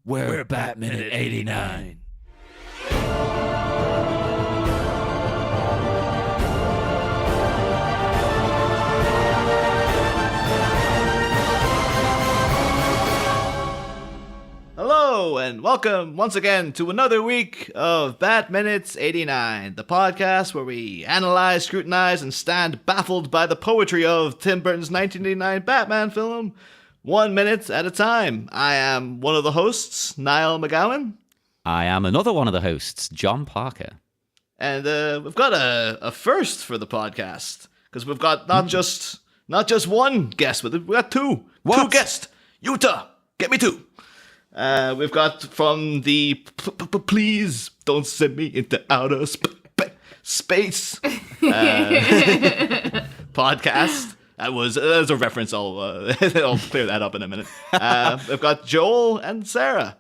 We're Batman at 89. Hello, and welcome once again to another week of Bat Minutes 89, the podcast where we analyze, scrutinize, and stand baffled by the poetry of Tim Burton's 1989 Batman film, 1 minute at a time. I am one of the hosts, Niall McGowan. I am another one of the hosts, John Parker. And we've got a first for the podcast, because we've got not just one guest, but we've got two. What? Two guests. Utah, get me two. We've got from the Please Don't Send Me Into Outer Space podcast. That was a reference. I'll clear that up in a minute. We've got Joel and Sarah.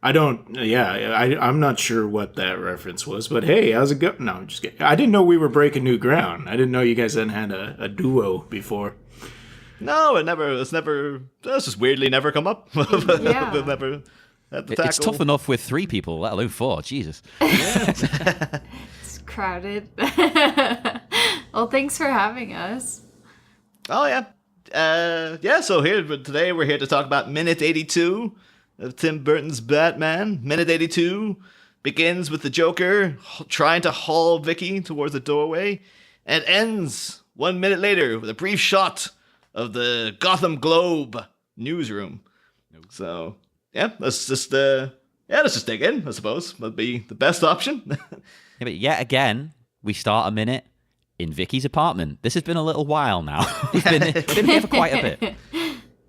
I'm not sure what that reference was, but hey, how's it going? No, I'm just kidding. I didn't know we were breaking new ground. I didn't know you guys hadn't had a duo before. No, it's just weirdly never come up. Yeah. We've never had to tackle. It's tough enough with 3 people, let alone 4. Jesus. It's crowded. Well, thanks for having us. Oh, yeah. So today we're here to talk about minute 82 of Tim Burton's Batman. Minute 82 begins with the Joker trying to haul Vicki towards the doorway, and ends 1 minute later with a brief shot of the Gotham Globe newsroom. So, let's just dig in, I suppose. Would be the best option. Yeah, but yet again, we start a minute in Vicky's apartment. This has been a little while now. We've been here for quite a bit.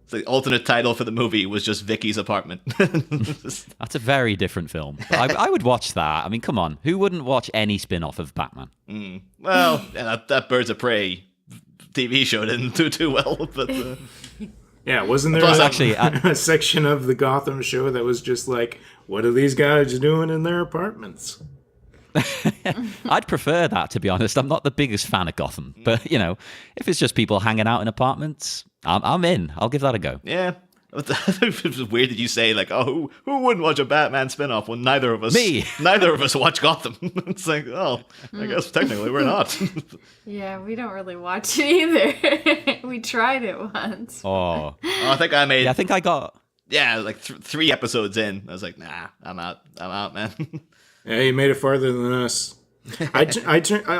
The alternate title for the movie was just Vicky's apartment. That's a very different film. But I would watch that. I mean, come on. Who wouldn't watch any spin-off of Batman? Well, that Birds of Prey TV show didn't do too well, but... Yeah, wasn't there a section of the Gotham show that was just like, what are these guys doing in their apartments? I'd prefer that, to be honest. I'm not the biggest fan of Gotham, but, if it's just people hanging out in apartments, I'm in. I'll give that a go. Yeah. It was weird that you say, like, oh, who wouldn't watch a Batman spinoff when neither of us watch Gotham? It's like, oh, I guess technically we're not. Yeah, we don't really watch it either. We tried it once. Oh, I think I made... Yeah, I think I got... Yeah, like 3 episodes in. I was like, nah, I'm out, man. Yeah, you made it farther than us.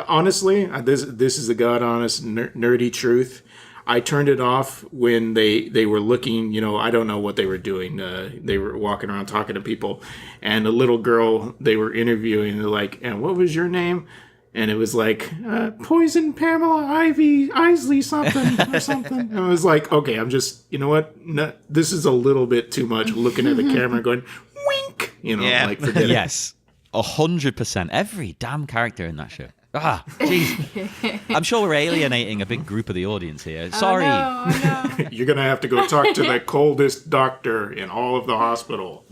Honestly, this is the God honest nerdy truth. I turned it off when they were looking, I don't know what they were doing. They were walking around talking to people, and a little girl they were interviewing, they're like, and what was your name? And it was like, Poison Pamela Isley something or something. And I was like, okay, I'm just, you know what? No, this is a little bit too much, looking at the camera going, wink, like forget it. Yes, 100%. Every damn character in that show. Jeez. I'm sure we're alienating a big group of the audience here. Sorry. Oh, no. You're going to have to go talk to the coldest doctor in all of the hospital.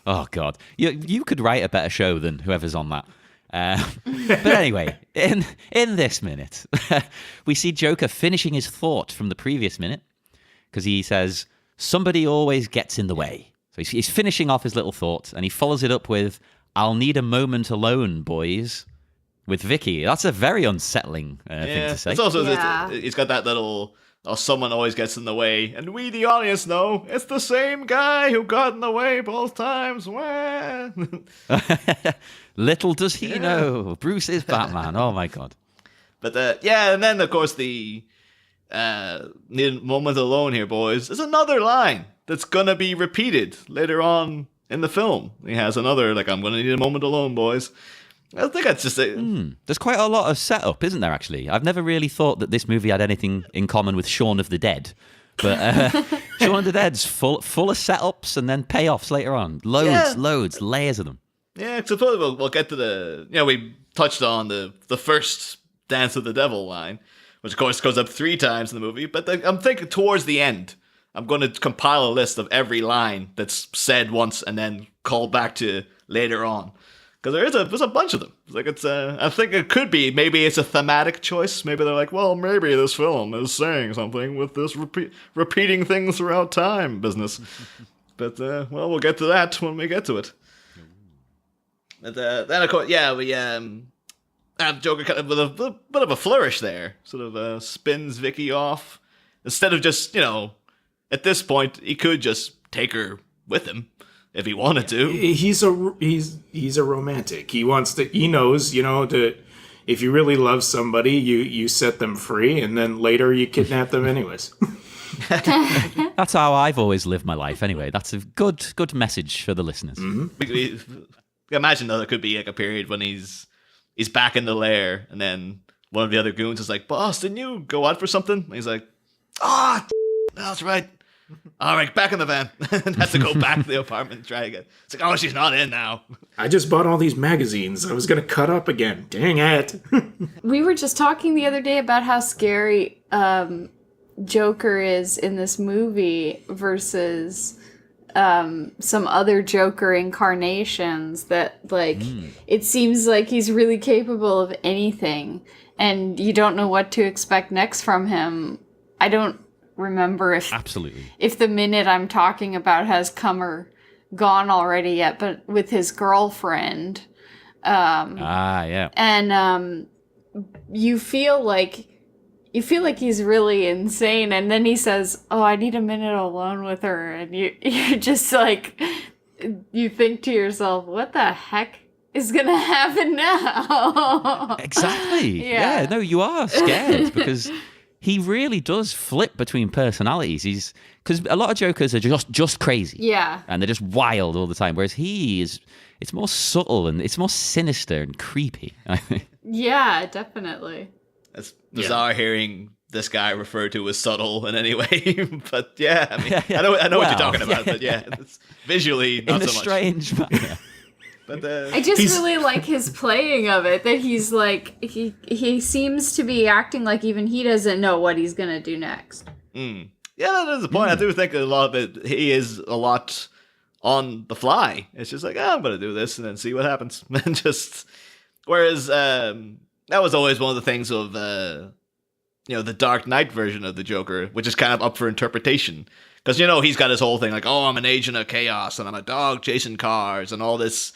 Oh, God. You could write a better show than whoever's on that. But anyway, in this minute, we see Joker finishing his thought from the previous minute, because he says, somebody always gets in the way. So he's finishing off his little thought, and he follows it up with, I'll need a moment alone, boys, with Vicki. That's a very unsettling thing to say. It's also, he's got that little, someone always gets in the way, and we, the audience, know it's the same guy who got in the way both times. Little does he know, Bruce is Batman. Oh, my God. But, and then, of course, the need a moment alone here, boys, is another line that's going to be repeated later on in the film. He has another, I'm going to need a moment alone, boys. I think that's just it. There's quite a lot of setup, isn't there, actually? I've never really thought that this movie had anything in common with Shaun of the Dead. But Shaun of the Dead's full of setups and then payoffs later on. Loads, layers of them. Yeah, so we'll get to the... we touched on the first Dance with the Devil line, which, of course, goes up 3 times in the movie. But I'm thinking towards the end, I'm going to compile a list of every line that's said once and then called back to later on. Because there's a bunch of them. It's like I think it could be, maybe it's a thematic choice. Maybe they're like, well, maybe this film is saying something with this repeating things throughout time business. But, well, we'll get to that when we get to it. But then, of course, yeah, we have Joker kind of with a bit of a flourish there. Sort of spins Vicki off. Instead of just, at this point, he could just take her with him if he wanted to. He's a romantic. He wants to. He knows, that if you really love somebody, you set them free, and then later you kidnap them anyways. That's how I've always lived my life. Anyway, that's a good message for the listeners. Mm-hmm. Imagine though, there could be like a period when he's back in the lair, and then one of the other goons is like, "Boss, didn't you go out for something?" And he's like, that's right. All right, back in the van. And has to go back to the apartment and try again. It's like, oh, she's not in now. I just bought all these magazines. I was going to cut up again. Dang it. We were just talking the other day about how scary Joker is in this movie versus some other Joker incarnations that, it seems like he's really capable of anything, and you don't know what to expect next from him. I don't remember if the minute I'm talking about has come or gone already yet, but with his girlfriend. Yeah. And you feel like he's really insane, and then he says, "Oh, I need a minute alone with her," and you're just like, you think to yourself, what the heck is gonna happen now? Exactly. Yeah. No, you are scared because he really does flip between personalities. Because a lot of Jokers are just crazy. Yeah. And they're just wild all the time. Whereas it's more subtle and it's more sinister and creepy. Yeah, definitely. It's bizarre hearing this guy referred to as subtle in any way. But yeah, I mean, I know what you're talking about. But yeah, it's visually not in so a much. strange manner. But I just really like his playing of it, that he's like, he seems to be acting like even he doesn't know what he's going to do next. Yeah, that is the point. I do think a lot of it, he is a lot on the fly. It's just like, I'm going to do this and then see what happens. And just, whereas that was always one of the things of, the Dark Knight version of the Joker, which is kind of up for interpretation. Because, he's got his whole thing like, oh, I'm an agent of chaos and I'm a dog chasing cars and all this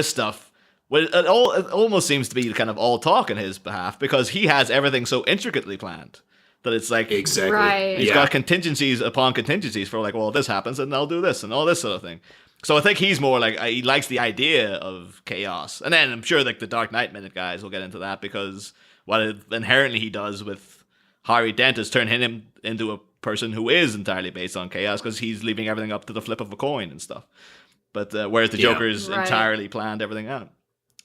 stuff. Well, it almost seems to be kind of all talk in his behalf because he has everything so intricately planned that it's like, exactly. Right. He's got contingencies upon contingencies for like, well, this happens and I'll do this and all this sort of thing. So I think he's more like, he likes the idea of chaos. And then I'm sure like the Dark Knight Minute guys will get into that because what inherently he does with Harvey Dent is turn him into a person who is entirely based on chaos because he's leaving everything up to the flip of a coin and stuff. But whereas the Joker's entirely planned everything out.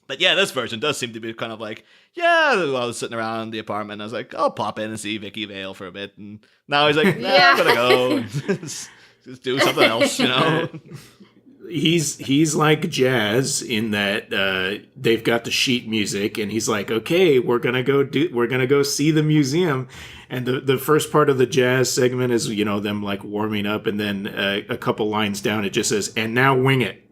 But yeah, this version does seem to be kind of like, I was sitting around the apartment and I was like, I'll pop in and see Vicki Vale for a bit. And now he's like, I'm gonna go just do something else, He's like Jazz in that they've got the sheet music, and he's like, okay, we're gonna go see the museum, and the first part of the Jazz segment is them like warming up, and then a couple lines down it just says, and now wing it.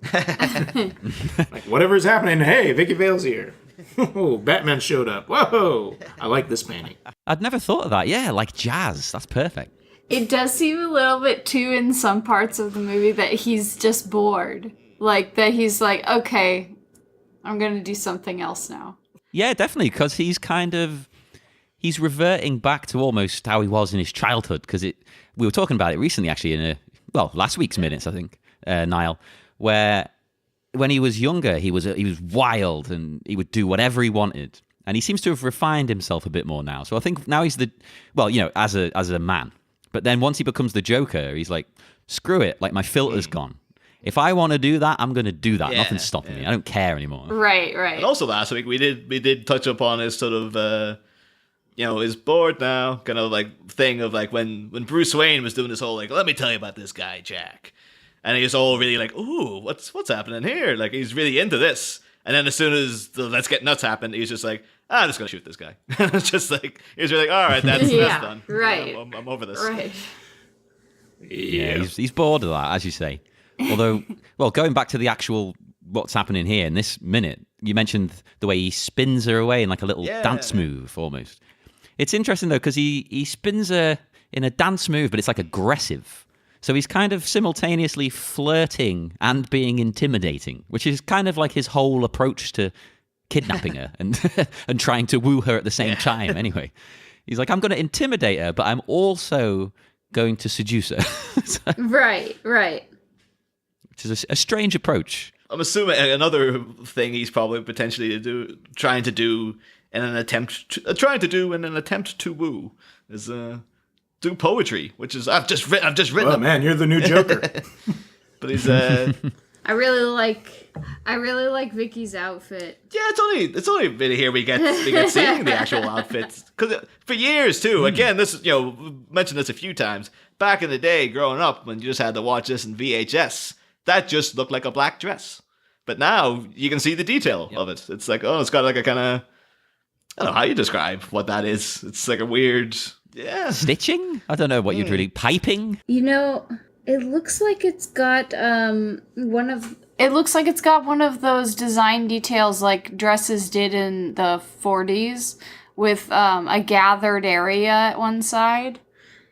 Like whatever's happening. Hey, Vicki Vale's here. Oh, Batman showed up. Whoa, I like this painting. I'd never thought of that. Yeah, like Jazz. That's perfect. It does seem a little bit too in some parts of the movie that he's just bored. Like, that he's like, okay, I'm going to do something else now. Yeah, definitely, because he's reverting back to almost how he was in his childhood, because we were talking about it recently, actually, in last week's Minutes, I think, Niall, where when he was younger, he was wild, and he would do whatever he wanted. And he seems to have refined himself a bit more now. So I think now he's as a man. But then once he becomes the Joker, he's like, screw it, like my filter's gone. If I want to do that, I'm going to do that. Nothing's stopping me. I don't care anymore. Right. And also last week we did touch upon his sort of is bored now kind of like thing of like when Bruce Wayne was doing this whole like, let me tell you about this guy Jack, and he's all really like, ooh, what's happening here? Like he's really into this. And then as soon as the Let's Get Nuts happened, he's just like, I'm just gonna shoot this guy. It's just like he's really like, all right, that's done. Right. I'm over this. Right. Yeah, he's bored of that, as you say. Although, well, going back to the actual what's happening here in this minute. You mentioned the way he spins her away in like a little Yeah. dance move almost. It's interesting though because he spins her in a dance move, but it's like aggressive. So he's kind of simultaneously flirting and being intimidating, which is kind of like his whole approach to kidnapping her and and trying to woo her at the same time. Anyway, he's like, I'm going to intimidate her, but I'm also going to seduce her. So, Right. which is a strange approach. I'm assuming another thing he's probably potentially trying to do in an attempt to woo is do poetry, which is I've just written. Oh man, you're the new Joker. But he's I really like Vicky's outfit. yeah, it's only really here we get seeing the actual outfits because for years too. Again, this is mentioned this a few times. Back in the day, growing up, when you just had to watch this in VHS, that just looked like a black dress. But now you can see the detail of it. It's like it's got like a kind of I don't know how you describe what that is. It's like a weird Stitching? I don't know what you'd really piping. It looks like it's got one of those design details like dresses did in the 40s with a gathered area at one side.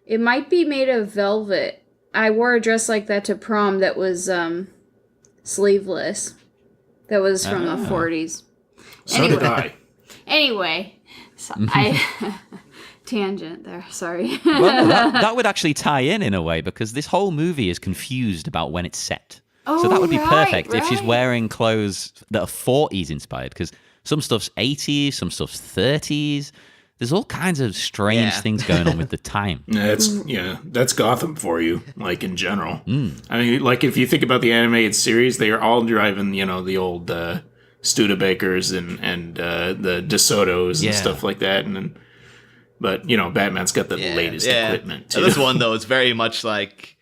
It might be made of velvet. I wore a dress like that to prom that was sleeveless. That was from the 40s. So did I. Anyway, so I tangent there. Sorry. Well, no, that would actually tie in a way because this whole movie is confused about when it's set. So that would be perfect if she's wearing clothes that are 40s inspired because some stuff's 80s, some stuff's 30s. There's all kinds of strange things going on with the time. That's Gotham for you, like in general. I mean, like if you think about the animated series, they are all driving, the old Studebakers and the DeSotos and stuff like that. But Batman's got the latest equipment too. And this one though, it's very much like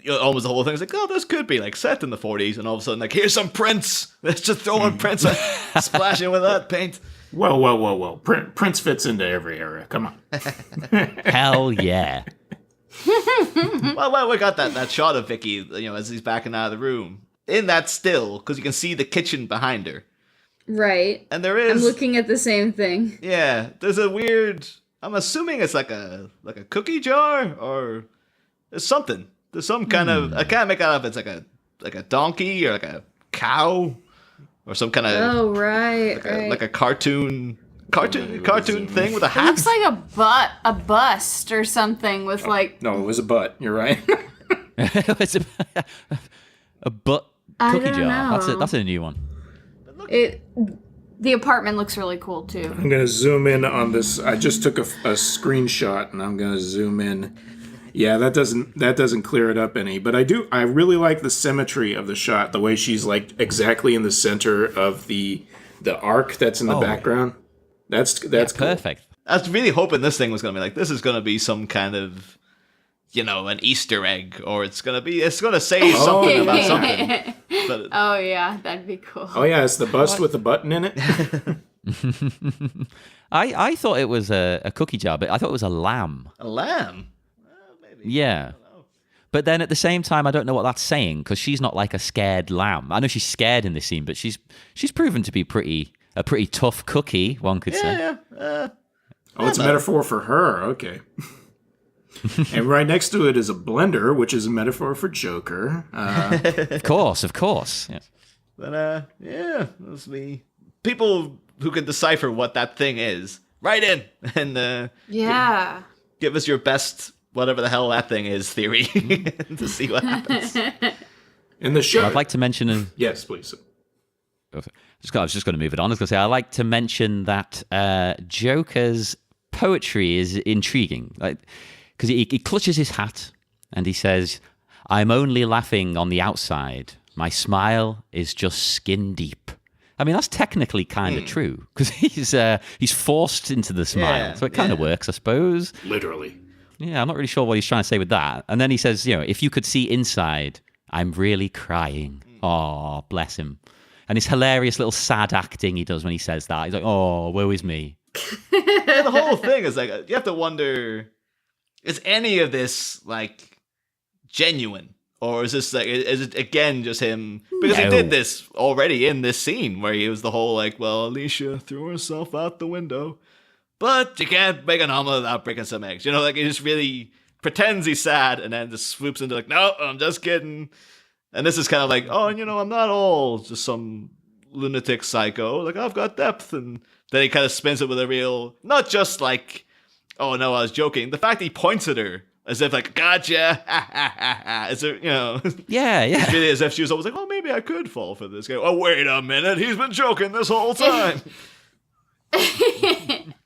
almost the whole thing is like, this could be like set in the 40s, and all of a sudden like, here's some prints. Let's just throw in prints, splashing with that paint. Whoa. Prince fits into every era. Come on. Hell yeah. Well, we got that shot of Vicki, as he's backing out of the room. In that still, because you can see the kitchen behind her. Right. And there is... I'm looking at the same thing. Yeah, there's a weird... I'm assuming it's like a cookie jar, or there's something. There's some kind of... I can't make out if it's like a donkey, or like a cow, or some kind of... Oh, right, like a cartoon thing with a hat. It looks like a bust or something with like... No, it was a butt. You're right. It's a butt cookie don't jar. know. That's a new one. The apartment looks really cool too. I'm going to zoom in on this. I just took a screenshot, and I'm going to zoom in. Yeah, that doesn't clear it up any. But I really like the symmetry of the shot, the way she's like exactly in the center of the arc that's in the background. That's cool. Perfect. I was really hoping this thing was going to be like, this is going to be some kind of, an Easter egg, or it's going to say something about something. But, Oh yeah, that'd be cool. Oh yeah, it's the bust with the button in it. I thought it was a cookie jar, but I thought it was a lamb. a lamb? Maybe. Yeah. But then at the same time, I don't know what that's saying because she's not like a scared lamb. I know she's scared in this scene, but she's proven to be a pretty tough cookie, one could say. Yeah. It's a metaphor for her. Okay. And right next to it is a blender, which is a metaphor for Joker. Of course. Yeah. But, let's be people who can decipher what that thing is. Write in and give us your best whatever the hell that thing is theory to see what happens. In the show, I'd like to mention... Yes, please. I was just going to move it on. I was going to say, I like to mention that Joker's poetry is intriguing. Because he clutches his hat and he says, I'm only laughing on the outside. My smile is just skin deep. I mean, that's technically kind of true because he's forced into the smile. So it kind of works, I suppose. Literally. Yeah, I'm not really sure what he's trying to say with that. And then he says, if you could see inside, I'm really crying. Oh, bless him. And his hilarious little sad acting he does when he says that. He's like, oh, woe is me. Yeah, the whole thing is like, you have to wonder, is any of this like genuine? Or is this like, is it again just him? Because he No. did this already in this scene where he was the whole like, well, Alicia threw herself out the window, but you can't make an omelet without breaking some eggs. You know, like he just really pretends he's sad and then just swoops into like, no, I'm just kidding. And this is kind of like, oh, and I'm not all just some lunatic psycho. Like I've got depth, and then he kind of spins it with a real, not just like, oh no, I was joking. The fact he points at her. As if like, gotcha, as if, Yeah, yeah. really as if she was always like, oh, maybe I could fall for this guy. Oh, wait a minute, he's been joking this whole time.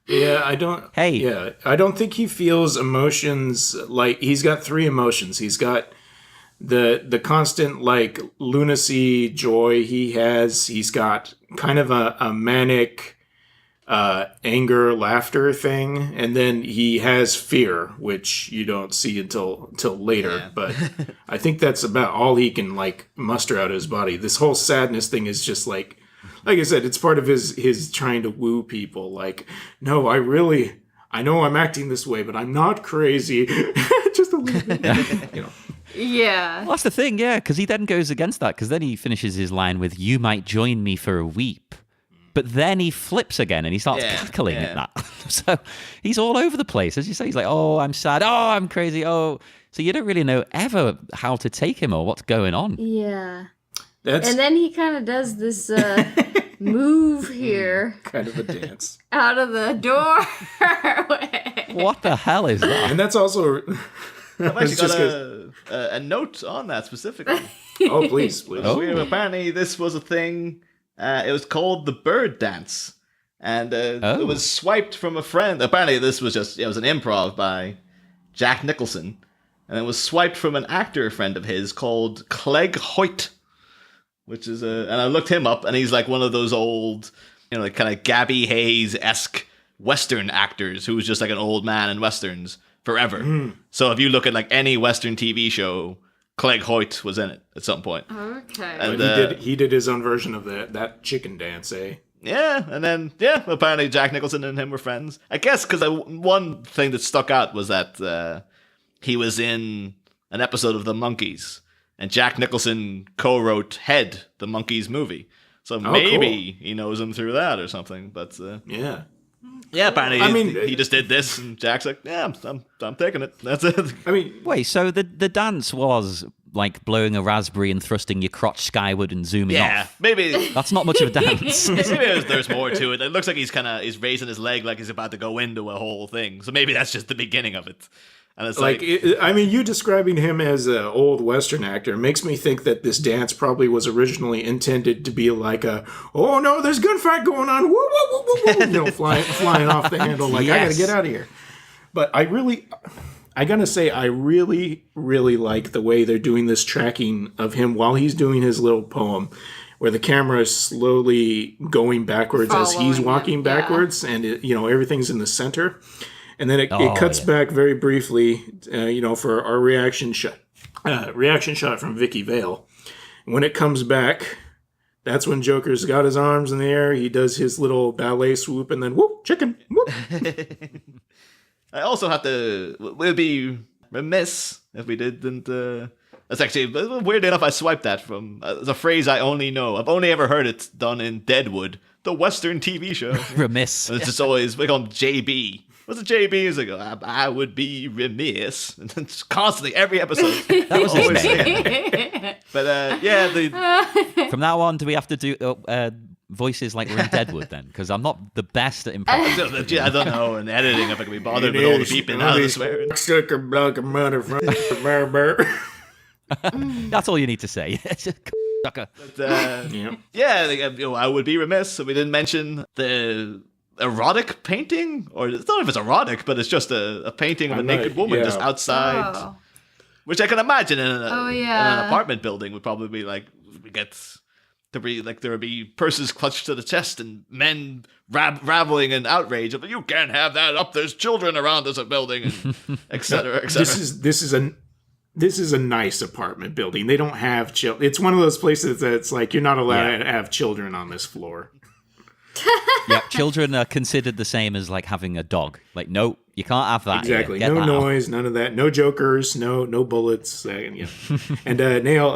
Yeah, I don't. Hey. Yeah, I don't think he feels emotions like he's got three emotions. He's got the constant like lunacy, joy he has. He's got kind of a manic anger, laughter thing, and then he has fear, which you don't see until later. Yeah. But I think that's about all he can like muster out of his body. This whole sadness thing is just like I said, it's part of his trying to woo people. Like, no, I know I'm acting this way, but I'm not crazy. Just a little bit, Yeah. Well, that's the thing, yeah, because he then goes against that, because then he finishes his line with, you might join me for a weep. But then he flips again and he starts cackling at that. So he's all over the place. As you say, he's like, oh, I'm sad. Oh, I'm crazy. Oh. So you don't really know ever how to take him or what's going on. Yeah. That's And then he kind of does this move here kind of a dance. out of the doorway. What the hell is that? And that's also I've actually got a note on that specifically. Oh, please. Oh. Apparently, this was a thing. It was called the bird dance, and it was swiped from a friend. Apparently, this was it was an improv by Jack Nicholson, and it was swiped from an actor friend of his called Clegg Hoyt, which is and I looked him up, and he's like one of those old, like kind of Gabby Hayes-esque Western actors who was just like an old man in Westerns forever. So if you look at like any Western TV show, Clegg Hoyt was in it at some point. Okay. And he did his own version of that chicken dance, eh? yeah, and then apparently Jack Nicholson and him were friends. I guess because one thing that stuck out was that he was in an episode of The Monkees, and Jack Nicholson co-wrote Head, the Monkees movie. So maybe he knows him through that or something. But Yeah. yeah, apparently he just did this, and Jack's like, yeah, I'm taking it. That's it. I mean, Wait, so the dance was like blowing a raspberry and thrusting your crotch skyward and zooming Yeah, off. maybe. That's not much of a dance. Maybe there's more to it. It looks like he's raising his leg like he's about to go into a whole thing. So maybe that's just the beginning of it. And it's like you describing him as an old Western actor makes me think that this dance probably was originally intended to be like oh no, there's gunfight going on, woo woo woo woo woo, flying off the handle, like I gotta get out of here. But I gotta say, I really, really like the way they're doing this tracking of him while he's doing his little poem, where the camera is slowly going backwards as he's walking backwards, and everything's in the center. And then it cuts back very briefly, for our reaction shot from Vicki Vale. When it comes back, that's when Joker's got his arms in the air. He does his little ballet swoop, and then whoop, chicken, whoop. I also have to. We'd be remiss if we didn't. That's actually weird enough. I swiped that from the phrase I only know. I've only ever heard it done in Deadwood, the Western TV show. Remiss. It's just always we call him JB. What's a JB? Is like I would be remiss, and then just constantly every episode. That was his name. But From now on, do we have to do voices like we're in Deadwood then? Because I'm not the best at improv. I don't know. In editing, if I can be bothered with all the beeping out of the swearing. That's all you need to say. Sucker. I would be remiss if we didn't mention the erotic painting, or it's not if it's erotic, but it's just a painting of a naked woman just outside, which I can imagine in an apartment building would probably be like there would be purses clutched to the chest and men raveling in outrage of you can't have that up. There's children around this building, and etc. etc. This is a nice apartment building. They don't have children. It's one of those places that's like you're not allowed to have children on this floor. Yeah, children are considered the same as like having a dog. Like, no, You can't have that. Exactly. Here. Get No that out. noise, none of that. No jokers, no bullets. And Neil,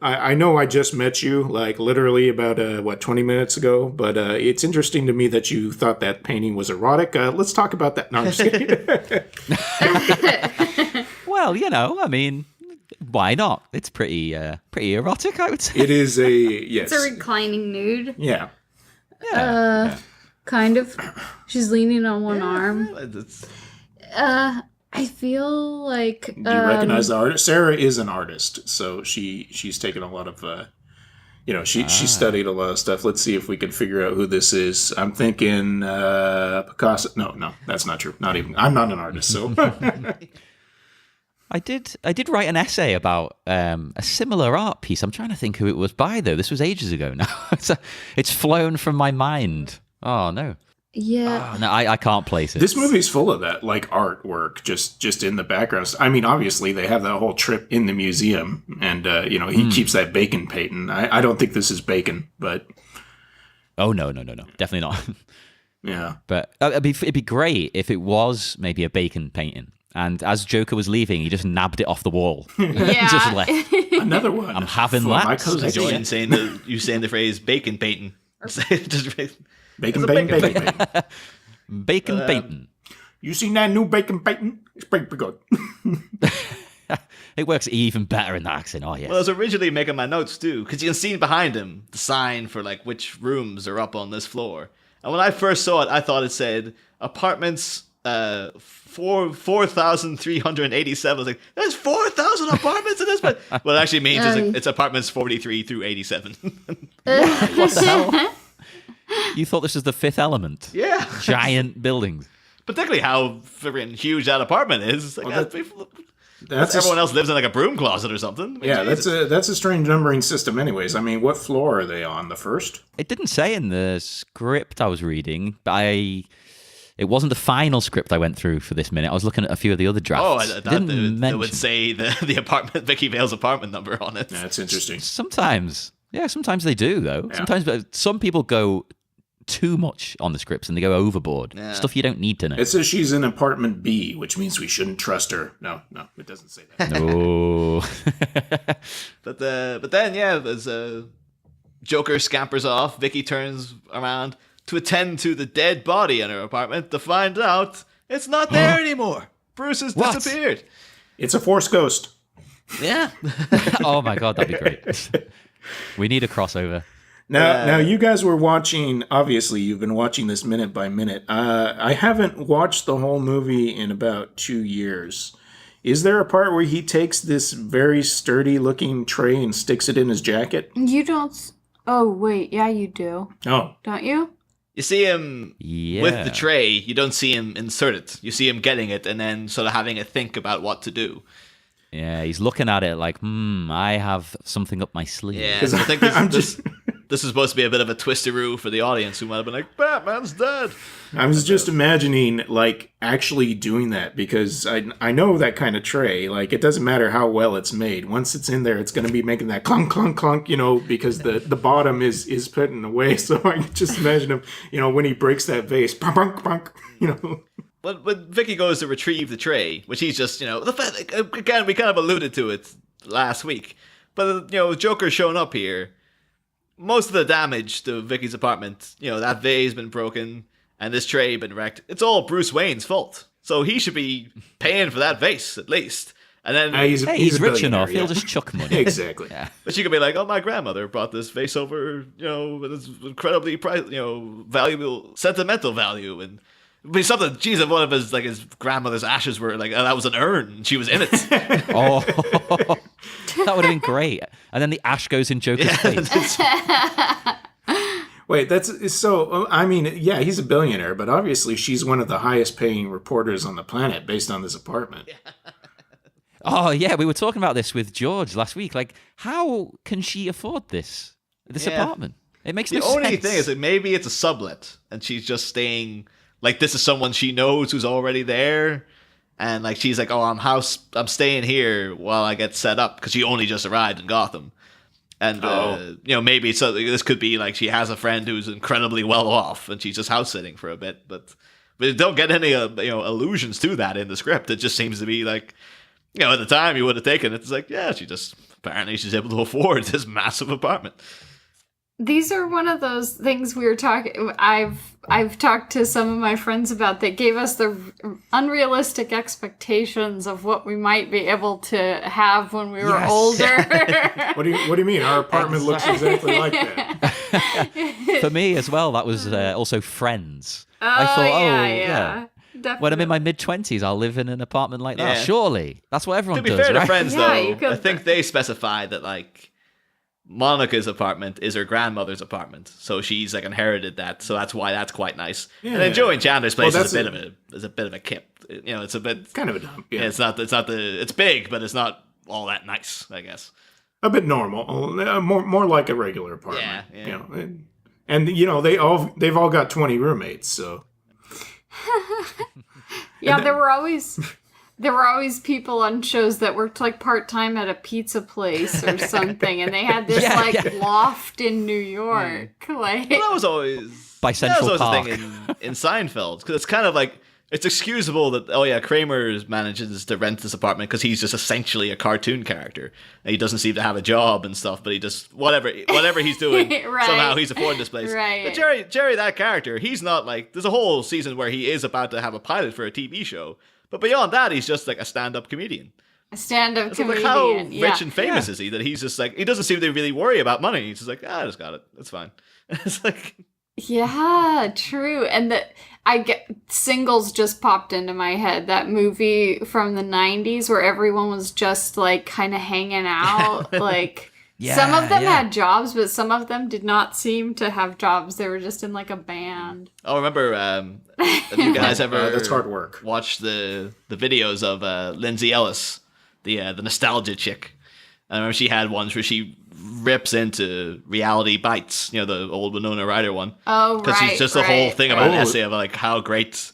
I know I just met you, like literally about 20 minutes ago, but it's interesting to me that you thought that painting was erotic. Let's talk about that. No, I'm just kidding. Well, I mean, why not? It's pretty erotic, I would say. It is yes. It's a reclining nude. Yeah. Yeah. Kind of. She's leaning on one arm. It's- I feel like Do you recognize the artist? Sarah is an artist, so she's taken a lot of she studied a lot of stuff. Let's see if we can figure out who this is. I'm thinking Picasso. No, that's not true. Not even. I'm not an artist, so I did write an essay about a similar art piece. I'm trying to think who it was by, though. This was ages ago now. It's flown from my mind. Oh, no. yeah. Oh, no, I can't place it. this movie's full of that, like artwork, just in the background. I mean, obviously they have that whole trip in the museum, and he keeps that bacon painting. I don't think this is bacon, but Oh, no. Definitely not. yeah. But it'd be great if it was maybe a bacon painting. And as Joker was leaving, he just nabbed it off the wall. Yeah. Just left. Another one. I'm having for that. my I collection. enjoy saying the phrase bacon painting. Just Bacon It's a painting, bacon bacon painting. Bacon painting. You seen that new bacon painting? It's pretty good. It works even better in the accent. Oh, yeah. Well, I was originally making my notes too, because you can see behind him the sign for like which rooms are up on this floor. And when I first saw it, I thought it said apartments 4,387. I was like, there's 4,000 apartments in this, but what it actually means is it's apartments 43 through 87. What the hell? You thought this was the Fifth Element? Yeah, Giant buildings. particularly how freaking huge that apartment is. Like, That's everyone else lives in like a broom closet or something. I mean, Yeah, Jesus. that's a strange numbering system. Anyways, I mean, what floor are they on? The first? It didn't say in the script I was reading, but it wasn't the final script I went through for this minute. I was looking at a few of the other drafts. Oh, I It thought didn't they mention. would say the apartment, Vicki Vale's apartment number on it. That's interesting. Sometimes. Yeah, sometimes they do, though. Yeah. Sometimes, but some people go too much on the scripts and they go overboard. Yeah. Stuff you don't need to know. It says she's in apartment B, which means we shouldn't trust her. No, it doesn't say that. No. But then, yeah, as Joker scampers off, Vicki turns around to attend to the dead body in her apartment to find out it's not there anymore. Bruce has What? disappeared. It's a Force ghost. Yeah. Oh my god, that'd be great. We need a crossover. Now you guys were watching. Obviously, you've been watching this minute by minute. I haven't watched the whole movie in about 2 years. Is there a part where he takes this very sturdy-looking tray and sticks it in his jacket? You don't. Oh, wait. Yeah, you do. Oh, Don't you? You see him Yeah. with the tray. You don't see him insert it. You see him getting it and then sort of having a think about what to do. Yeah, he's looking at it like, I have something up my sleeve. Yeah, 'Cause I think I'm this is supposed to be a bit of a twisteroo for the audience who might have been like, Batman's dead. I was just imagining, like, actually doing that, because I know that kind of tray, like, it doesn't matter how well it's made. Once it's in there, it's going to be making that clunk, clunk, clunk, because the bottom is putting away. So I can just imagine him, when he breaks that vase, punk, punk, punk, But when Vicky goes to retrieve the tray, which he's just, the fact, again, we kind of alluded to it last week, but, Joker's showing up here. Most of the damage to Vicky's apartment, that vase been broken and this tray been wrecked. It's all Bruce Wayne's fault. So he should be paying for that vase, at least. And then, He's a rich billionaire, enough. yeah. He'll just chuck money. Exactly. Yeah. but you could be like, oh, my grandmother brought this vase over, with its incredibly, valuable, sentimental value. And it'd be something, geez, if one of his grandmother's ashes were that was an urn, and she was in it. Oh, that would have been great. And then the ash goes in Joker's face. Wait, that's so. I mean, yeah, he's a billionaire, but obviously she's one of the highest paying reporters on the planet based on this apartment. Oh, yeah, we were talking about this with George last week. Like, how can she afford this Yeah. apartment? It makes no The sense. only thing is that maybe it's a sublet, and she's just staying. Like, this is someone she knows who's already there, and like she's like, "Oh, I'm staying here while I get set up," because she only just arrived in Gotham, and maybe so. This could be like she has a friend who's incredibly well off, and she's just house sitting for a bit. But But you don't get any allusions to that in the script. It just seems to be like, at the time you would have taken it. It's like, yeah, apparently she's able to afford this massive apartment. These are one of those things we were talking. I've talked to some of my friends about that gave us the unrealistic expectations of what we might be able to have when we were older. What do you mean? Our apartment looks exactly like that. For me as well, that was also Friends. Oh, I thought, yeah. Definitely. When I'm in my mid-20s, I'll live in an apartment like that. Yeah. Surely. That's what everyone To be does, fair right? to Friends, Yeah, though, I think they specify that, like, Monica's apartment is her grandmother's apartment, so she's like inherited that, so that's why that's quite nice. Yeah. And then Joey and Chandler's place is a bit of a kip. It's a bit kind of a dump. Yeah. It's big, but it's not all that nice, I guess. A bit normal, more like a regular apartment. Yeah. And they've all got 20 roommates, so. Yeah, there were always people on shows that worked like part-time at a pizza place or something, and they had this loft in New York. Like, well, that was always by Central Park. The thing in Seinfeld, because it's kind of like, it's excusable that Kramer manages to rent this apartment because he's just essentially a cartoon character and he doesn't seem to have a job and stuff, but he just whatever he's doing right. somehow he's affording this place. Right. But Jerry, that character, he's not like, there's a whole season where he is about to have a pilot for a TV show, but beyond that, he's just like a stand-up comedian. A stand-up comedian. Like, how rich and famous is he that he's just like, he doesn't seem to really worry about money. He's just like, I just got it. That's fine. It's like, yeah, true. And Singles just popped into my head. That movie from the 90s where everyone was just like kind of hanging out. Like some of them had jobs, but some of them did not seem to have jobs. They were just in like a band. Oh, remember, have you guys ever that's hard work. Watched the videos of Lindsay Ellis, the nostalgia chick? I remember she had ones where she rips into Reality Bites, the old Winona Ryder one. Oh, right. Because she's just a whole thing about an essay of like how great,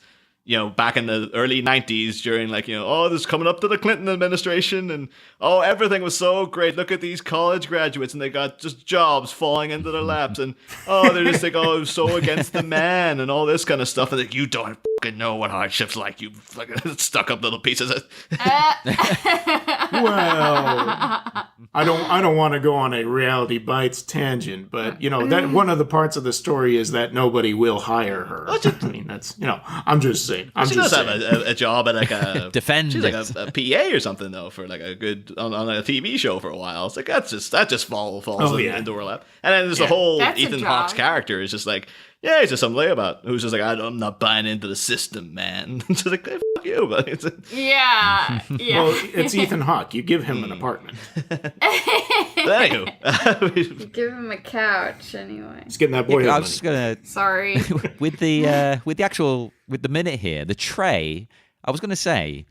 back in the early 90s during like, this is coming up to the Clinton administration and everything was so great. Look at these college graduates and they got just jobs falling into their laps and they're just like, so against the man and all this kind of stuff. And like, you don't fucking know what hardship's like, you fucking stuck up little pieces of Well, I don't want to go on a Reality Bites tangent, but that one of the parts of the story is that nobody will hire her. I mean, that's I'm just saying. She does have a job at like a defend. She's like a PA or something though for like a good on a TV show for a while. It's like that just falls into her lap. And then there's the whole That's a Ethan job. Hawke's character is just like, he's just some layabout who's just like, I'm not buying into the system, man. Just like, hey, fuck you, but it's yeah. Well, it's Ethan Hawke. You give him an apartment. But anywho, Give him a couch anyway. He's getting that boy. I was just gonna Sorry. with the minute here, the tray. I was gonna say,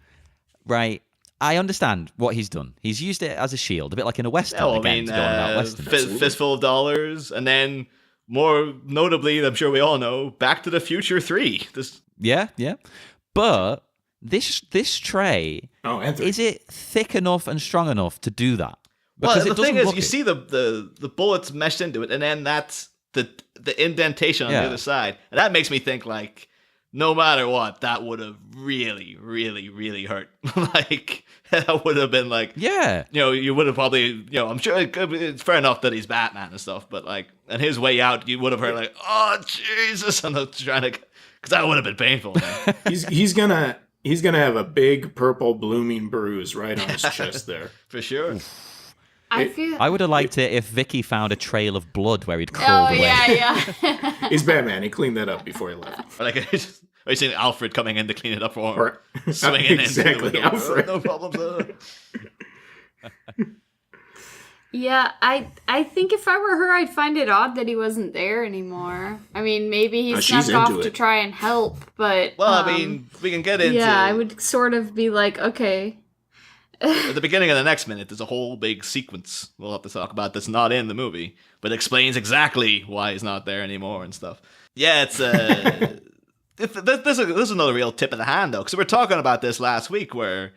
right. I understand what he's done. He's used it as a shield, a bit like in a western. To go on about western. Fistful of Dollars, and then more notably, I'm sure we all know, Back to the Future 3. Yeah. But this tray, is it thick enough and strong enough to do that? Because well, the thing is, you see the bullets meshed into it, and then that's the indentation on the other side, and that makes me think like, no matter what, that would have really, really, really hurt. Like, that would have been like, you would have probably, I'm sure it's fair enough that he's Batman and stuff, but like, and his way out, you would have heard like, oh, Jesus, I'm trying to, because that would have been painful. He's gonna have a big purple blooming bruise right on his chest there. For sure. I would have liked it if Vicki found a trail of blood where he'd crawled away. Yeah. He's Batman. He cleaned that up before he left. Or like, are you seeing Alfred coming in to clean it up for him? Swinging exactly, into the window. Alfred. No problems. Yeah, I think if I were her, I'd find it odd that he wasn't there anymore. I mean, maybe he snuck off to try and help, but... Well, I mean, we can get into... Yeah, I would sort of be like, okay... At the beginning of the next minute, there's a whole big sequence we'll have to talk about that's not in the movie, but explains exactly why he's not there anymore and stuff. Yeah, it's this is another real tip of the hand though, because we were talking about this last week, where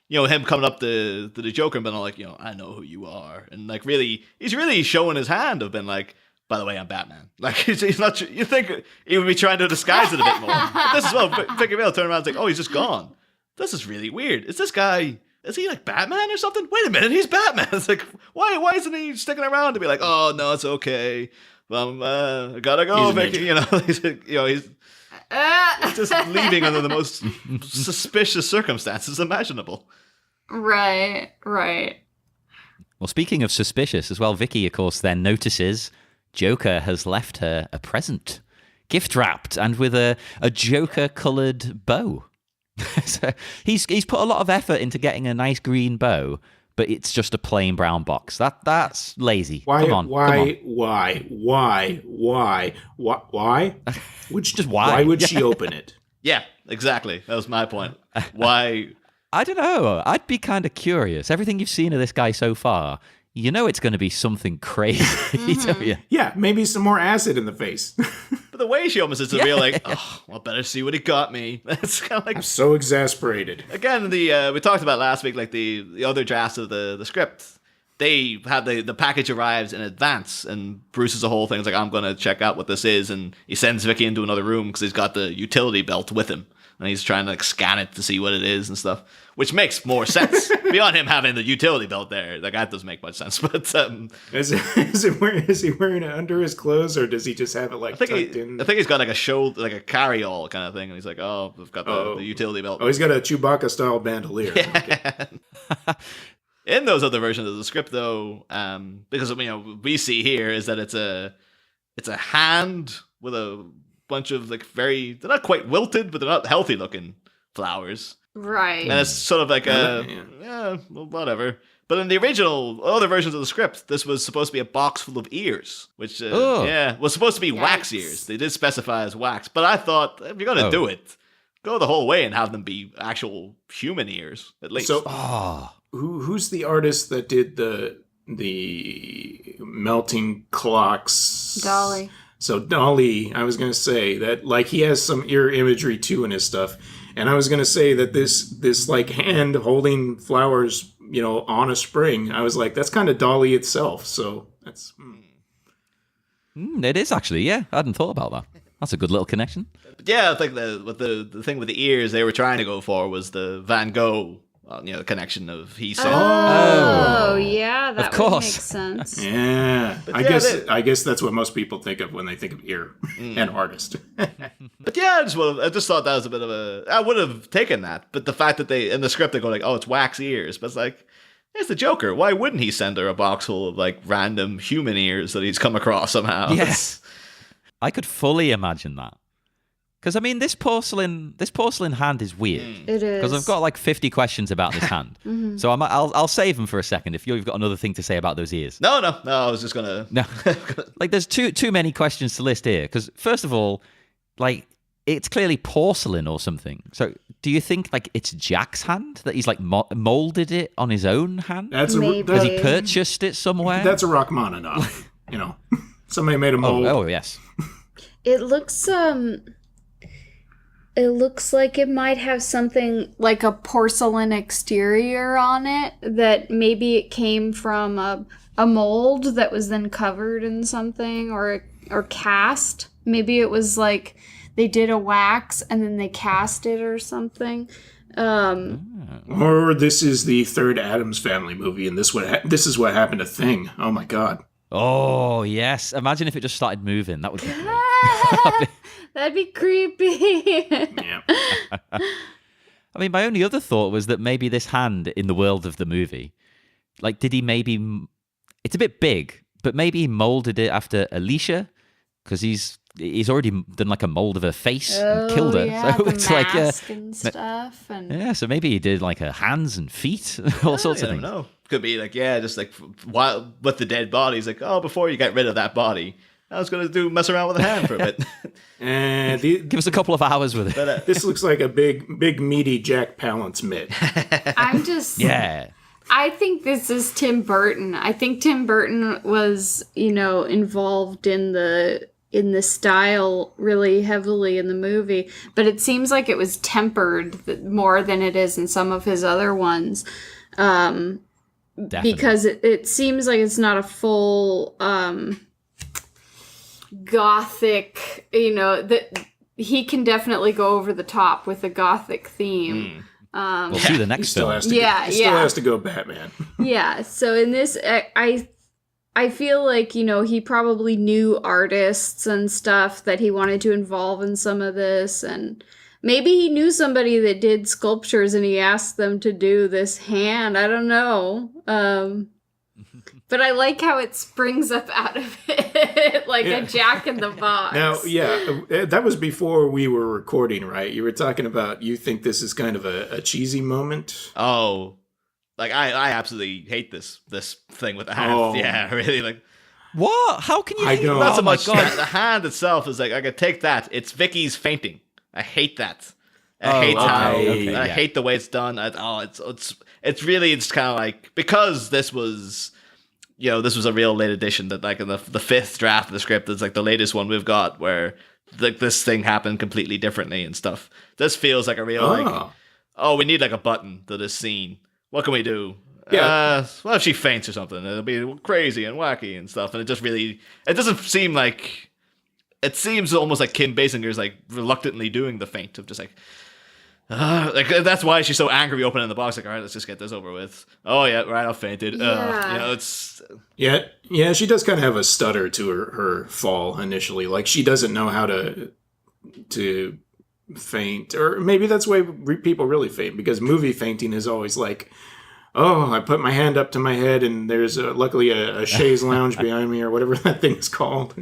him coming up to the Joker and being all like, I know who you are, and like really, he's really showing his hand of being like, by the way, I'm Batman. Like, he's not. You think he would be trying to disguise it a bit more? But this as well. Vicki Vale turned around and was like, "Oh, he's just gone. This is really weird. Is this guy? Is he like Batman or something? Wait a minute, he's Batman." It's like, why isn't he sticking around to be like, "Oh no, it's okay. I gotta go, Vicki." He's just leaving under the most suspicious circumstances imaginable. Right. Well, speaking of suspicious as well, Vicki, of course, then notices Joker has left her a present, gift wrapped and with a Joker-coloured bow. So he's put a lot of effort into getting a nice green bow, but it's just a plain brown box. That's lazy. Why? Come on. Why? Just why? Why would she open it? Yeah, exactly. That was my point. Why? I don't know. I'd be kind of curious. Everything you've seen of this guy so far, you know it's going to be something crazy. Don't you? Yeah, maybe some more acid in the face. But the way she opens it's a real like, oh, well, better see what he got me. It's kind of like I'm so exasperated. again we talked about last week, like the other drafts of the script. They have the package arrives in advance, and Bruce's the whole thing is like, I'm gonna check out what this is, and he sends Vicki into another room because he's got the utility belt with him, and he's trying to like scan it to see what it is and stuff, which makes more sense beyond him having the utility belt there. Like that doesn't make much sense. But Is he wearing it under his clothes, or does he just have it like tucked in? I think he's got like a shoulder, like a carry-all kind of thing, and he's like, oh, I've got the utility belt. Oh, he's got a Chewbacca style bandolier. Yeah. Okay. In those other versions of the script, though, because we see here is that it's a hand with a bunch of like they're not quite wilted, but they're not healthy looking flowers, Right. and it's sort of like well, whatever. But in the original other versions of the script, this was supposed to be a box full of ears, which was supposed to be wax Yikes. ears. They did specify as wax, but I thought if you're gonna do it, go the whole way and have them be actual human ears at least. So, Oh, who's the artist that did the melting clocks? Dolly. So Dolly, I was gonna say that like he has some ear imagery too in his stuff, and I was gonna say that this like hand holding flowers, on a spring. I was like, that's kind of Dolly itself. So that's. it is actually. Yeah, I hadn't thought about that. That's a good little connection. But yeah, I think the thing with the ears they were trying to go for was the Van Gogh, the connection of he saw. Oh, yeah, that Of course. would make sense. Yeah, yeah, I guess that's what most people think of when they think of ear and artist. But yeah, I just thought that was a bit of I would have taken that, but the fact that they in the script they go like, oh, it's wax ears, but it's like, it's the Joker. Why wouldn't he send her a box full of like random human ears that he's come across somehow? Yes, I could fully imagine that. Because I mean, this porcelain hand is weird. It is. Because I've got like 50 questions about this hand, so I'll save them for a second. If you've got another thing to say about those ears, No, I was just gonna. no, like there's too many questions to list here. Because first of all, like it's clearly porcelain or something. So do you think like it's Jack's hand that he's like molded it on his own hand? Maybe. Has he purchased it somewhere? That's a Rachmaninoff. Somebody made a mold. Oh yes. It looks It looks like it might have something like a porcelain exterior on it, that maybe it came from a mold that was then covered in something or cast. Maybe it was like they did a wax and then they cast it or something. Or this is the third Addams Family movie, and this is what happened to Thing. Oh my God. Oh yes. Imagine if it just started moving. That would be great. That'd be creepy. Yeah. I mean, my only other thought was that maybe this hand in the world of the movie, like, did he maybe? It's a bit big, but maybe he molded it after Alicia, because he's already done like a mold of her face and killed her. Yeah, So the it's like mask and stuff. And yeah. So maybe he did like her hands and feet, all sorts of I don't things. know. Could be like just like while with the dead body, he's like, oh, before you get rid of that body, I was gonna mess around with a hand for a bit. And Give us a couple of hours with it. But this looks like a big meaty Jack Palance mitt. I'm just Yeah. I think this is Tim Burton. I think Tim Burton was, involved in the style really heavily in the movie, but it seems like it was tempered more than it is in some of his other ones. Definitely. Because it seems like it's not a full gothic, that he can definitely go over the top with a gothic theme. We'll see the next Still film. has to Yeah, go, still yeah. has to go Batman. Yeah, so in this, I feel like, he probably knew artists and stuff that he wanted to involve in some of this, and maybe he knew somebody that did sculptures and he asked them to do this hand. I don't know. But I like how it springs up out of it like a Jack in the Box. Now, that was before we were recording, right? You were talking about you think this is kind of a cheesy moment. Oh, like I absolutely hate this thing with the hand. Oh. Yeah, really. Like, What? How can you I hate know. that? not so Oh my much. God. The hand itself is like I could take that. It's Vicky's fainting. I hate that. I Oh, hate how. okay, I yeah. hate the way it's done. It's really kind of like, because this was. This was a real late edition that, like, in the fifth draft of the script, it's like the latest one we've got where like this thing happened completely differently and stuff. This feels like a real we need like a button to this scene. What can we do? Yeah. What if she faints or something? It'll be crazy and wacky and stuff. And it doesn't seem like, it seems almost like Kim Basinger's like reluctantly doing the feint of just like, like that's why she's so angry opening the box. Like, all right, let's just get this over with. Oh yeah, right, I fainted. Yeah. It's Yeah, she does kind of have a stutter to her fall initially. Like she doesn't know how to faint, or maybe that's the way people really faint, because movie fainting is always like, oh, I put my hand up to my head and there's luckily a chaise lounge behind me, or whatever that thing's called.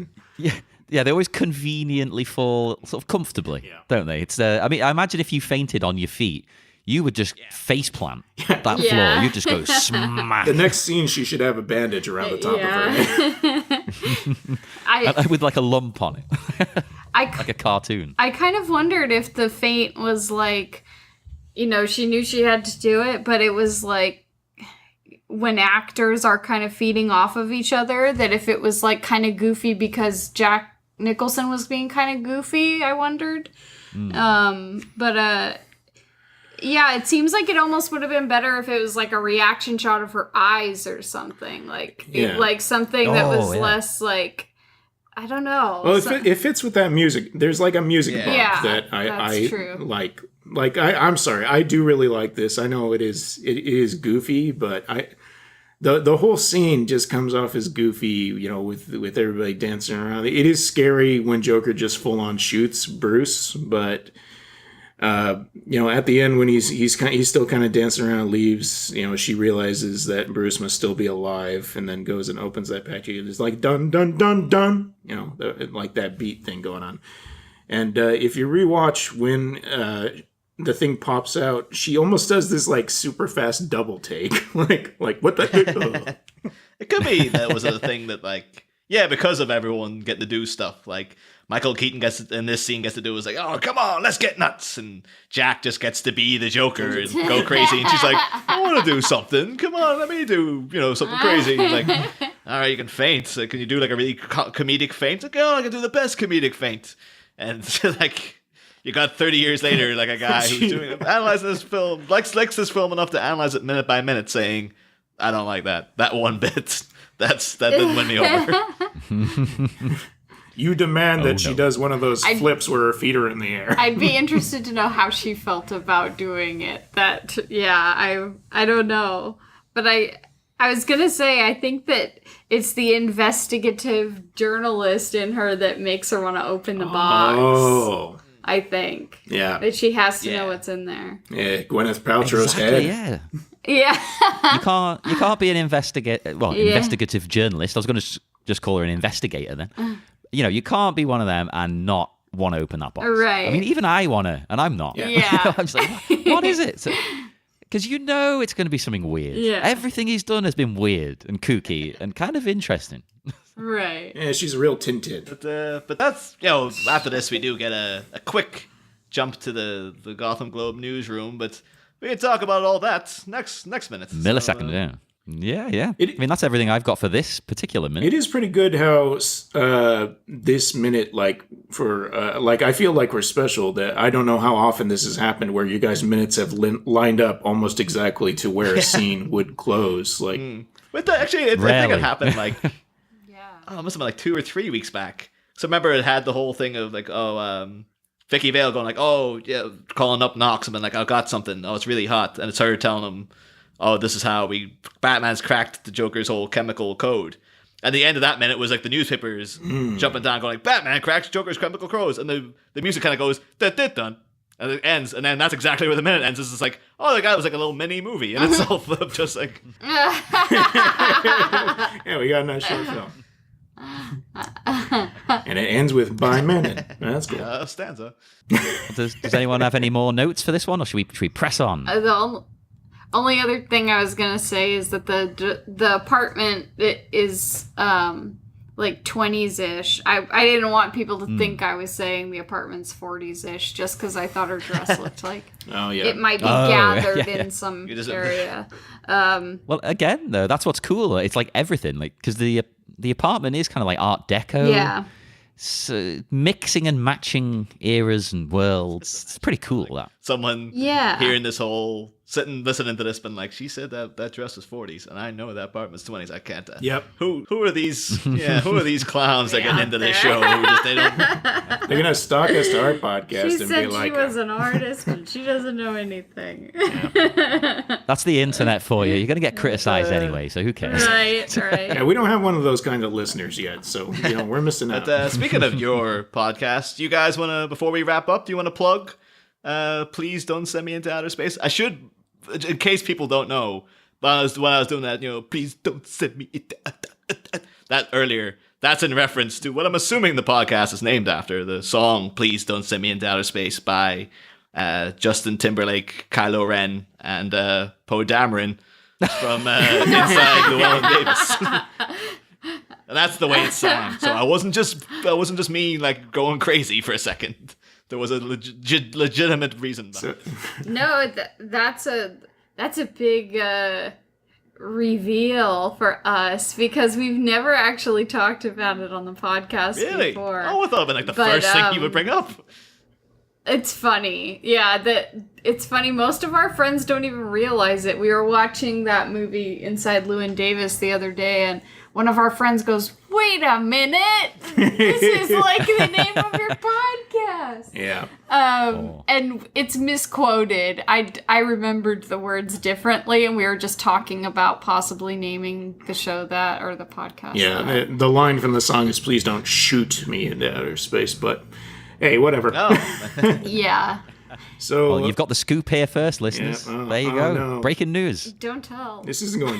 Yeah, they always conveniently fall sort of comfortably, don't they? It's I imagine if you fainted on your feet, you would just face plant that Yeah. floor. You'd just go smash The next scene, she should have a bandage around the top of her head. with like a lump on it, I like a cartoon. I kind of wondered if the feint was like, she knew she had to do it, but it was like when actors are kind of feeding off of each other, that if it was like kind of goofy because Jack Nicholson was being kind of goofy, I wondered. Yeah, it seems like it almost would have been better if it was like a reaction shot of her eyes or something, like like something that was less like, I don't know. Well, it fits with that music. There's like a music bump Yeah, that that's I true. like. Like I'm sorry, I do really like this. I know it is goofy, but the whole scene just comes off as goofy. With everybody dancing around. It is scary when Joker just full on shoots Bruce, but at the end when he's still kind of dancing around, leaves. She realizes that Bruce must still be alive, and then goes and opens that package. And it's like dun dun dun dun. Like that beat thing going on. And if you rewatch when the thing pops out, she almost does this like super fast double take. like what the heck? It could be that was a thing that, like, because of everyone getting to do stuff. Like, Michael Keaton in this scene gets to do is like, oh, come on, let's get nuts. And Jack just gets to be the Joker and go crazy. And she's like, I want to do something. Come on, let me do, something crazy. Like, all right, you can feint. So can you do like a really comedic feint? Like, oh, I can do the best comedic feint. And like, you got 30 years later, like a guy who's analyzing this film, likes this film enough to analyze it minute by minute, saying, I don't like that one bit. That didn't win me over. You demand that she does one of those flips where her feet are in the air. I'd be interested to know how she felt about doing it. I don't know. But I was going to say, I think that it's the investigative journalist in her that makes her want to open the box. Oh. I think. Yeah. That she has to know what's in there. Yeah, Gwyneth Paltrow's Exactly, head. Yeah. You can't be an investigative journalist. I was going to just call her an investigator then. You can't be one of them and not want to open that box. Right. I mean, even I want to, and I'm not. Yeah. I'm just like, what is it? Because it's going to be something weird. Yeah. Everything he's done has been weird and kooky and kind of interesting. Right. Yeah, she's a real Tintin. But that's, after this we do get a quick jump to the Gotham Globe newsroom, but we can talk about all that next minute. Millisecond, yeah. Yeah. I mean, that's everything I've got for this particular minute. It is pretty good how this minute, like, for, I feel like we're special. That I don't know how often this has happened where you guys' minutes have lined up almost exactly to where a scene would close. Like, But actually, I think it happened, like, Yeah. it must have been like 2 or 3 weeks back, So remember, it had the whole thing of like, Vicki Vale going like, oh yeah, calling up Knox and being like, I got something. Oh, it's really hot, and it's her telling him, oh, this is how Batman's cracked the Joker's whole chemical code. And the end of that minute was like the newspapers jumping down, going like, Batman cracks Joker's chemical codes, and the music kind of goes dun, and it ends, and then that's exactly where the minute ends. It's just like, oh, the guy was like a little mini movie in itself, of just like, Yeah, we got a nice short film. And it ends with by minute. That's cool. stanza. Does anyone have any more notes for this one, or should we press on? The only other thing I was gonna say is that the apartment is like 20s-ish. I didn't want people to think I was saying the apartment's 40s-ish just because I thought her dress looked like it might be gathered in some area. Well, again, though, that's what's cool. It's like everything, like because the apartment is kind of like Art Deco. Yeah. So mixing and matching eras and worlds. It's pretty cool, that. Someone hearing this whole, listening to this, been like, she said that dress was 40s, and I know that apartment's 20s. I can't. Yep. Who are these? Who are these clowns that get into this show? They don't. They're gonna stalk us to our podcast She and said be like, she was an artist, but she doesn't know anything. That's the internet for you. You're going to get criticized anyway, so who cares? Right. yeah, we don't have one of those kind of listeners yet, so we're missing out. But speaking of your podcast, you guys want to, before we wrap up, do you want to plug? Please don't send me into outer space. I should, in case people don't know, when I was doing that, please don't send me into that earlier. That's in reference to what I'm assuming the podcast is named after, the song "Please Don't Send Me Into Outer Space" by Justin Timberlake, Kylo Ren, and Poe Dameron from Inside Llewellyn Davis. And that's the way it sang. So I wasn't just me like going crazy for a second. There was a legitimate reason. No, that's a big reveal for us because we've never actually talked about it on the podcast before. Oh, I thought it would be like the first thing you would bring up. It's funny. Yeah, it's funny. Most of our friends don't even realize it. We were watching that movie Inside Llewellyn Davis the other day, and one of our friends goes, "Wait a minute! This is like the name of your podcast." Yeah. And it's misquoted. I remembered the words differently, and we were just talking about possibly naming the show that, or the podcast. Yeah, the line from the song is "Please don't shoot me into outer space," but hey, whatever. Oh. Yeah. So Well, you've got the scoop here first, listeners. There you go. no. Breaking news. Don't tell. this isn't going to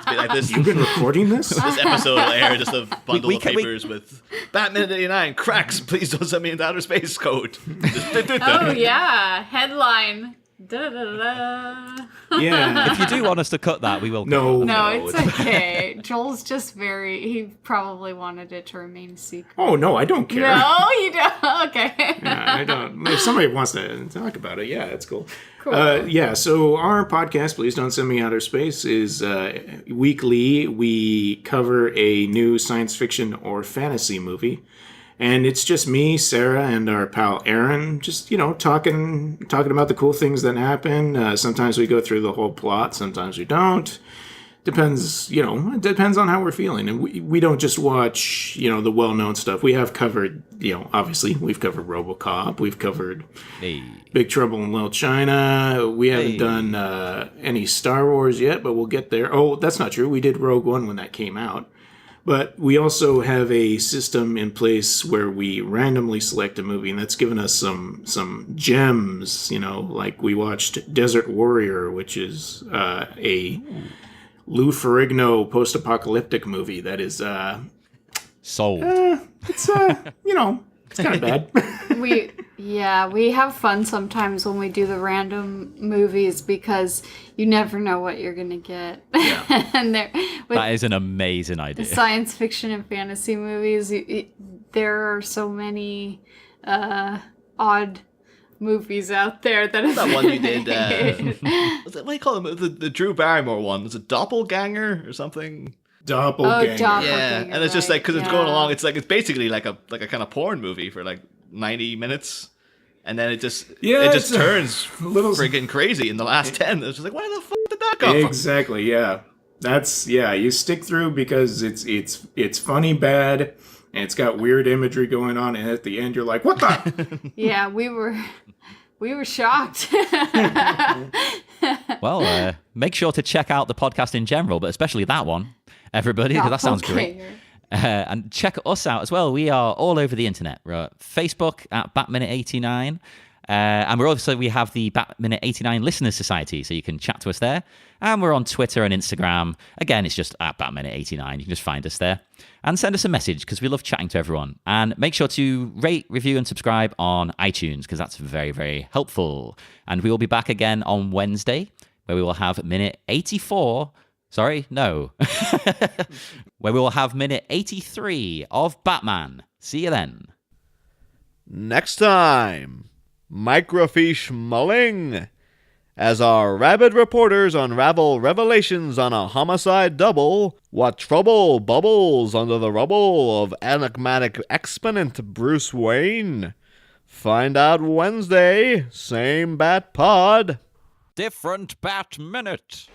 Be like this. You've been recording this? This episode will air just a bundle of can- papers with Batman 89 cracks. Please don't send me into outer space code. Oh yeah, headline. Da, da, da. Yeah. If you do want us to cut that, we will. No. No, it's okay. Joel's just he probably wanted it to remain secret. Oh, no, I don't care. No, you don't. Okay. I don't. If somebody wants to talk about it, yeah, it's cool. Cool. Yeah, so our podcast, Please Don't Send Me Outer Space, is weekly. We cover a new science fiction or fantasy movie. And it's just me, Sarah, and our pal Aaron, just, talking about the cool things that happen. Sometimes we go through the whole plot, sometimes we don't. Depends, it depends on how we're feeling. And we don't just watch, the well-known stuff. We have covered, obviously, we've covered RoboCop. We've covered Big Trouble in Little China. We haven't done any Star Wars yet, but we'll get there. Oh, that's not true. We did Rogue One when that came out. But we also have a system in place where we randomly select a movie, and that's given us some gems, like we watched Desert Warrior, which is a Lou Ferrigno post-apocalyptic movie that is... Sold. It's kind of bad. We have fun sometimes when we do the random movies because you never know what you're gonna get. Yeah. And That is an amazing idea. science fiction and fantasy movies, there are so many odd movies out there that That one you did. What do you call them? The Drew Barrymore one. Was it Doppelganger or something? Doppelganger. Yeah, and it's just like because it's going along. It's basically like a kind of porn movie for like 90 minutes, and then it just turns a little freaking crazy in the last 10. It's just like, where the fuck did that come from? Exactly. Yeah. You stick through because it's funny bad, and it's got weird imagery going on, and at the end you're like, what the? Yeah, we were shocked. Well, make sure to check out the podcast in general, but especially that one, everybody, because that sounds great. And check us out as well. We are all over the internet. We're at Facebook at BatMinute89. And we have the BatMinute 89 Listeners Society, so you can chat to us there. And we're on Twitter and Instagram. Again, it's just at BatMinute 89. You can just find us there. And send us a message, because we love chatting to everyone. And make sure to rate, review, and subscribe on iTunes, because that's very, very helpful. And we will be back again on Wednesday, where we will have minute 84. Sorry, no. Where we will have minute 83 of Batman. See you then. Next time, microfiche mulling, as our rabid reporters unravel revelations on a homicide double, what trouble bubbles under the rubble of enigmatic exponent Bruce Wayne. Find out Wednesday, same Bat Pod. Different Bat Minute.